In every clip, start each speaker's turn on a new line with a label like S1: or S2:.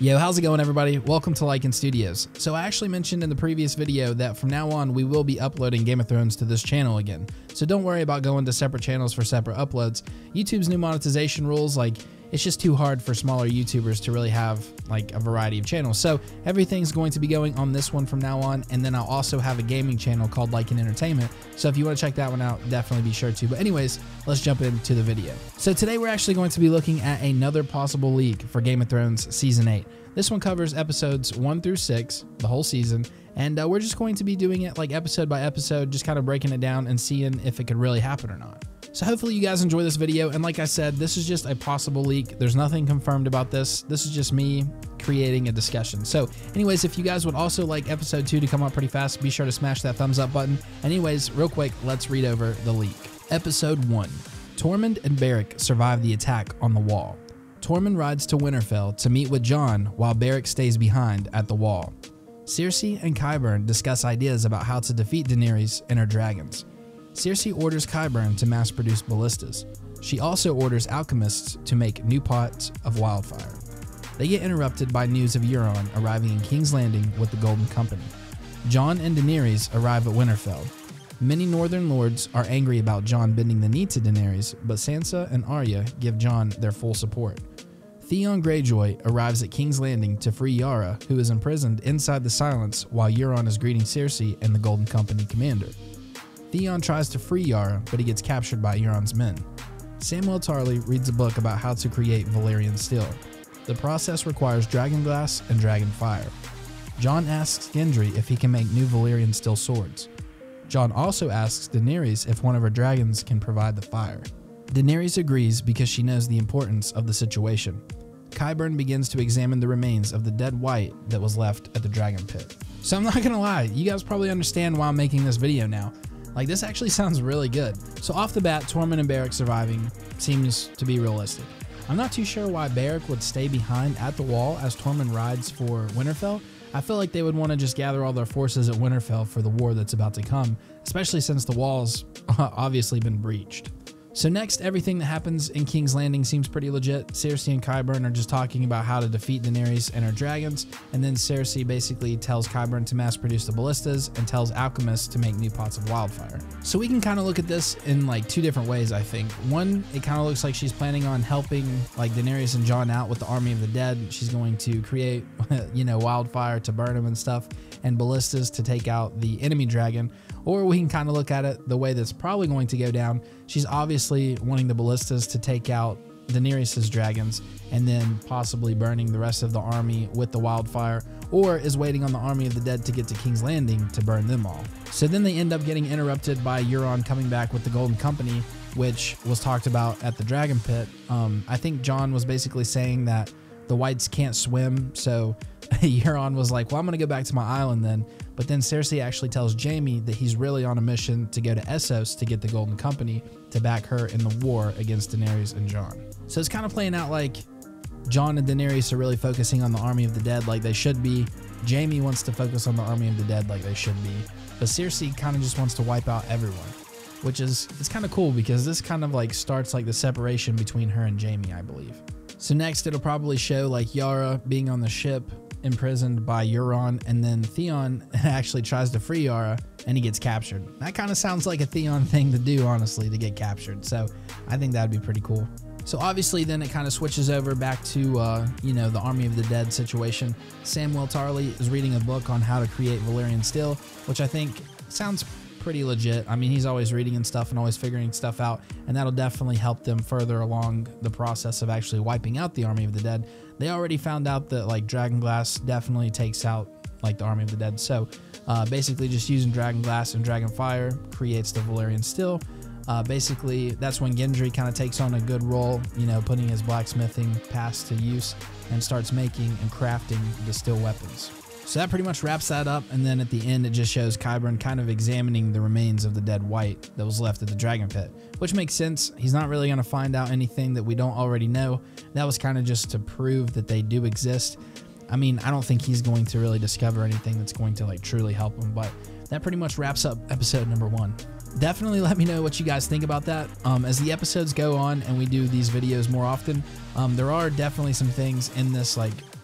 S1: Yo, how's it going, everybody? Welcome to Lycan Studios. So I actually mentioned in the previous video that from now on we will be uploading Game of Thrones to this channel again. So don't worry about going to separate channels for separate uploads. YouTube's new monetization rules, it's just too hard for smaller YouTubers to really have a variety of channels. So everything's going to be going on this one from now on, and then I'll also have a gaming channel called Lycan Entertainment. So if you want to check that one out, definitely be sure to. But anyways, let's jump into the video. So today we're actually going to be looking at another possible leak for Game of Thrones Season 8. This one covers episodes 1 through 6, the whole season, and we're just going to be doing it episode by episode, just kind of breaking it down and seeing if it could really happen or not. So hopefully you guys enjoy this video, and like I said, this is just a possible leak. There's nothing confirmed about this. This is just me creating a discussion. So anyways, if you guys would also like episode 2 to come up pretty fast, be sure to smash that thumbs up button. Anyways, real quick, let's read over the leak. Episode 1. Tormund and Beric survive the attack on the wall. Tormund rides to Winterfell to meet with Jon while Beric stays behind at the wall. Cersei and Qyburn discuss ideas about how to defeat Daenerys and her dragons. Cersei orders Qyburn to mass-produce ballistas. She also orders alchemists to make new pots of wildfire. They get interrupted by news of Euron arriving in King's Landing with the Golden Company. Jon and Daenerys arrive at Winterfell. Many Northern lords are angry about Jon bending the knee to Daenerys, but Sansa and Arya give Jon their full support. Theon Greyjoy arrives at King's Landing to free Yara, who is imprisoned inside the Silence while Euron is greeting Cersei and the Golden Company commander. Theon tries to free Yara, but he gets captured by Euron's men. Samwell Tarly reads a book about how to create Valyrian steel. The process requires dragon glass and dragon fire. Jon asks Gendry if he can make new Valyrian steel swords. Jon also asks Daenerys if one of her dragons can provide the fire. Daenerys agrees because she knows the importance of the situation. Qyburn begins to examine the remains of the dead white that was left at the dragon pit. So I'm not gonna lie, you guys probably understand why I'm making this video now. This actually sounds really good. So off the bat, Tormund and Beric surviving seems to be realistic. I'm not too sure why Beric would stay behind at the wall as Tormund rides for Winterfell. I feel like they would want to just gather all their forces at Winterfell for the war that's about to come, especially since the wall's obviously been breached. So next, everything that happens in King's Landing seems pretty legit. Cersei and Qyburn are just talking about how to defeat Daenerys and her dragons, and then Cersei basically tells Qyburn to mass produce the ballistas and tells alchemists to make new pots of wildfire. So we can kind of look at this in two different ways, I think. One, it kind of looks like she's planning on helping Daenerys and Jon out with the army of the dead. She's going to create, wildfire to burn them and stuff, and ballistas to take out the enemy dragon. Or we can kind of look at it the way that's probably going to go down. She's obviously wanting the ballistas to take out Daenerys' dragons and then possibly burning the rest of the army with the wildfire, or is waiting on the army of the dead to get to King's Landing to burn them all. So then they end up getting interrupted by Euron coming back with the Golden Company, which was talked about at the Dragon Pit. I think Jon was basically saying that the whites can't swim, so Euron was like, well, I'm going to go back to my island then. But then Cersei actually tells Jaime that he's really on a mission to go to Essos to get the Golden Company to back her in the war against Daenerys and Jon. So it's kind of playing out like Jon and Daenerys are really focusing on the army of the dead like they should be. Jaime wants to focus on the army of the dead like they should be. But Cersei kind of just wants to wipe out everyone, which is, it's kind of cool because this kind of starts the separation between her and Jaime, I believe. So next it'll probably show Yara being on the ship imprisoned by Euron, and then Theon actually tries to free Yara and he gets captured. That kind of sounds like a Theon thing to do, honestly, to get captured. So I think that'd be pretty cool. So obviously then it kind of switches over back to, the Army of the Dead situation. Samwell Tarly is reading a book on how to create Valyrian steel, which I think sounds pretty legit. I mean, he's always reading and stuff and always figuring stuff out, and that'll definitely help them further along the process of actually wiping out the Army of the Dead. They already found out that dragon glass definitely takes out the Army of the Dead. So basically just using dragon glass and dragon fire creates the Valyrian steel. Basically that's when Gendry kind of takes on a good role, putting his blacksmithing past to use and starts making and crafting the steel weapons. So that pretty much wraps that up, and then at the end it just shows Qyburn kind of examining the remains of the dead white that was left at the dragon pit, which makes sense. He's not really going to find out anything that we don't already know. That was kind of just to prove that they do exist. I mean, I don't think he's going to really discover anything that's going to truly help him, but that pretty much wraps up episode number 1. Definitely let me know what you guys think about that. As the episodes go on and we do these videos more often, there are definitely some things in this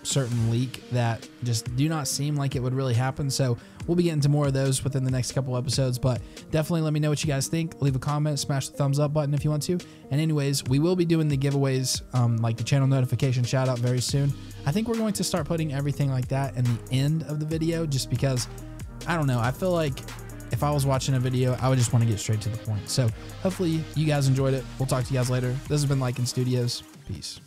S1: certain leak that just do not seem like it would really happen. So we'll be getting to more of those within the next couple episodes, but definitely let me know what you guys think. Leave a comment, smash the thumbs up button if you want to. And anyways, we will be doing the giveaways, like the channel notification shout out very soon. I think we're going to start putting everything like that in the end of the video, just because, I don't know, I feel like if I was watching a video, I would just want to get straight to the point. So hopefully you guys enjoyed it. We'll talk to you guys later. This has been Lycan Studios. Peace.